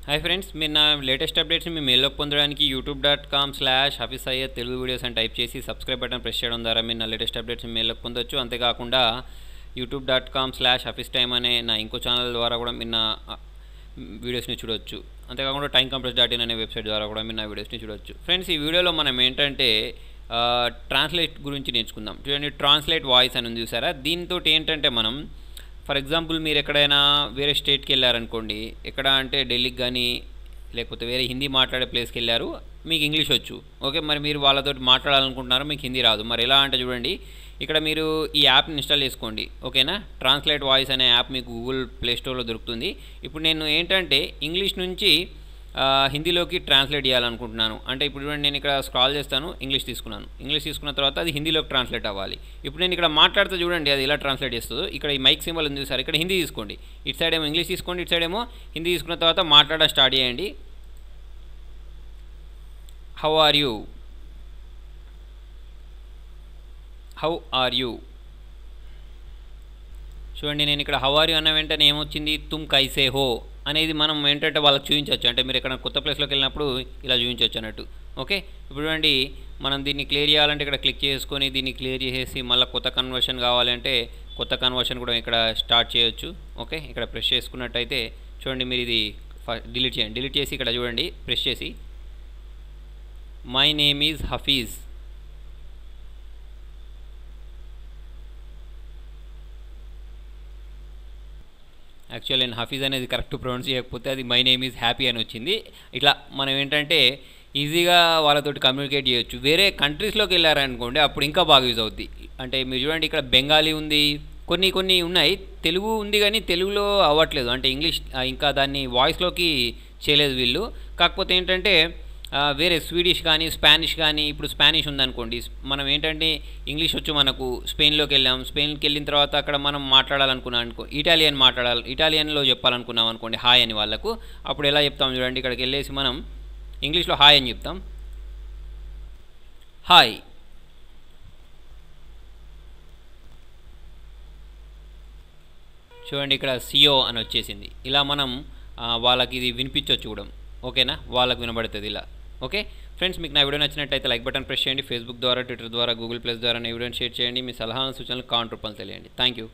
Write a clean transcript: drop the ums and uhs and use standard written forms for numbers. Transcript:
Hi friends, మీరు నా latest అప్డేట్స్ని మీ మెయిల్లోకి పొందడానికి youtube.com/hafiz తెలుగు వీడియోస్ అని టైప్ చేసి సబ్స్క్రైబ్ బటన్ ప్రెస్ చేయడం ద్వారా మీరు నా లేటెస్ట్ అప్డేట్స్ని మెయిల్లోకి పొందొచ్చు. అంతేకాకుండా youtube.com/hafiztime అనే నా ఇంకో ఛానల్ ద్వారా కూడా మీరు నా వీడియోస్ని చూడొచ్చు. అంతేకాకుండా timecompress.in అనే వెబ్సైట్ ద్వారా కూడా మీరు నా వీడియోస్ని చూడొచ్చు. ఫ్రెండ్స్, ఈ వీడియోలో మనం ఏంటంటే ట్రాన్స్లేట్ గురించి నేర్చుకుందాం. చూడండి, ట్రాన్స్లేట్ వాయిస్ అని ఉంది చూసారా. దీంతో ఏంటంటే మనం ఫర్ ఎగ్జాంపుల్ మీరు ఎక్కడైనా వేరే స్టేట్కి వెళ్ళారనుకోండి, ఎక్కడ అంటే ఢిల్లీకి కానీ లేకపోతే వేరే హిందీ మాట్లాడే ప్లేస్కి వెళ్ళారు, మీకు ఇంగ్లీష్ వచ్చు, ఓకే. మరి మీరు వాళ్ళతో మాట్లాడాలనుకుంటున్నారు, మీకు హిందీ రాదు. మరి ఎలా అంటే చూడండి, ఇక్కడ మీరు ఈ యాప్ని ఇన్స్టాల్ చేసుకోండి, ఓకేనా. ట్రాన్స్లేట్ వాయిస్ అనే యాప్ మీకు గూగుల్ ప్లే స్టోర్లో దొరుకుతుంది. ఇప్పుడు నేను ఏంటంటే ఇంగ్లీష్ నుంచి హిందీలోకి ట్రాన్స్లేట్ చేయాలనుకుంటున్నాను. అంటే ఇప్పుడు చూడండి, నేను ఇక్కడ స్క్రాల్ చేస్తాను, ఇంగ్లీష్ తీసుకున్న తర్వాత అది హిందీలోకి ట్రాన్స్లేట్ అవ్వాలి. ఇప్పుడు నేను ఇక్కడ మాట్లాడితే చూడండి అది ఎలా ట్రాన్స్లేట్ చేస్తుందో. ఇక్కడ ఈ మైక్ సింబల్ ఉంది సార్, ఇక్కడ హిందీ తీసుకోండి, ఇటు సైడ్ ఏమో ఇంగ్లీష్ తీసుకోండి, ఇటు సైడ్ ఏమో హిందీ తీసుకున్న తర్వాత మాట్లాడడం స్టార్ట్ చేయండి. హౌ ఆర్ యూ చూడండి, నేను ఇక్కడ హౌ ఆర్ యూ అన్న వెంటనే ఏమొచ్చింది, తుమ్ కైసే హో అనేది మనం ఏంటంటే వాళ్ళకి చూపించవచ్చు. అంటే మీరు ఎక్కడ కొత్త ప్లేస్లోకి వెళ్ళినప్పుడు ఇలా చూపించవచ్చు అన్నట్టు, ఓకే. ఇప్పుడు చూడండి, మనం దీన్ని క్లియర్ చేయాలంటే ఇక్కడ క్లిక్ చేసుకొని దీన్ని క్లియర్ చేసేసి మళ్ళీ కొత్త కన్వర్షన్ కావాలంటే కొత్త కన్వర్షన్ కూడా ఇక్కడ స్టార్ట్ చేయొచ్చు, ఓకే. ఇక్కడ ప్రెస్ చేసుకున్నట్టయితే చూడండి, మీరు ఇది డిలీట్ చేయండి. డిలీట్ చేసి ఇక్కడ చూడండి, ప్రెస్ చేసి my name is Hafeez. Actually నేను హఫీజ్ అనేది కరెక్ట్ ప్రొనౌన్స్ చేయకపోతే అది మై నేమ్ ఈజ్ హ్యాపీ అని వచ్చింది. ఇట్లా మనం ఏంటంటే ఈజీగా వాళ్ళతోటి కమ్యూనికేట్ చేయొచ్చు. వేరే కంట్రీస్లోకి వెళ్ళారనుకోండి, అప్పుడు ఇంకా బాగా యూజ్ అవుద్ది. అంటే మీరు చూడండి, ఇక్కడ బెంగాలీ ఉంది, కొన్ని ఉన్నాయి, తెలుగు ఉంది, కానీ తెలుగులో అవ్వట్లేదు. అంటే ఇంగ్లీష్ ఇంకా దాన్ని వాయిస్లోకి చేయలేదు వీళ్ళు. కాకపోతే ఏంటంటే వేరే స్వీడిష్ కానీ స్పానిష్ కానీ, ఇప్పుడు స్పానిష్ ఉందనుకోండి, మనం ఏంటంటే ఇంగ్లీష్ వచ్చు, మనకు స్పెయిన్లోకి వెళ్ళాం, స్పెయిన్కి వెళ్ళిన తర్వాత అక్కడ మనం మాట్లాడాలనుకున్నాం అనుకో, ఇటాలియన్లో చెప్పాలనుకున్నాం అనుకోండి హాయ్ అని వాళ్ళకు, అప్పుడు ఎలా చెప్తాం చూడండి, ఇక్కడికి వెళ్ళేసి మనం ఇంగ్లీష్లో హాయ్ అని చెప్తాం. హాయ్. చూడండి, ఇక్కడ సియో అని వచ్చేసింది. ఇలా మనం వాళ్ళకి ఇది వినిపించవచ్చు కూడా, ఓకేనా, వాళ్ళకి వినబడుతుంది ఇలా, ఓకే. ఫ్రెండ్స్, మీకు నా వీడియో నచ్చినట్టయితే లైక్ బటన్ ప్రెస్ చేయండి. ఫేస్బుక్ ద్వారా, ట్విట్టర్ ద్వారా, గూగుల్ ప్లస్ ద్వారా నా వీడియోని షేర్ చేయండి. మీ సలహాలను సూచనలు కామెంట్ రూపంలో తెలియండి. Thank you.